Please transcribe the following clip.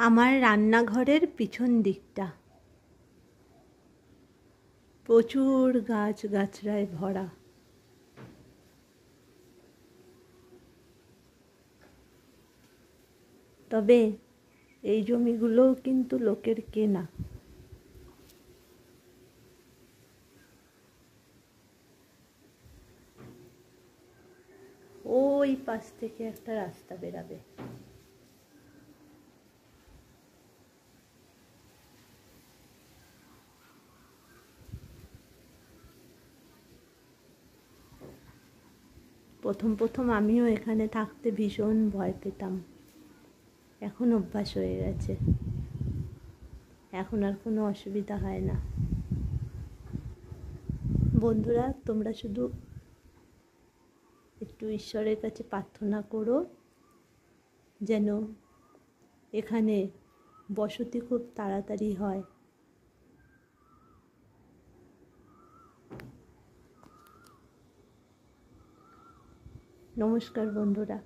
আমার রান্নাঘরের পিছন দিকটা প্রচুর গাছগাছড়ায় ভরা। তবে এই জমিগুলোও কিন্তু লোকের কেনা। ওই পাশ থেকে একটা রাস্তা বেরাবে। প্রথম আমিও এখানে থাকতে ভীষণ ভয় পেতাম, এখন অভ্যাস হয়ে গেছে, এখন আর কোনো অসুবিধা হয় না। বন্ধুরা, তোমরা শুধু একটু ঈশ্বরের কাছে প্রার্থনা করো যেন এখানে বসতি খুব তাড়াতাড়ি হয়। নমস্কার বন্ধুরা।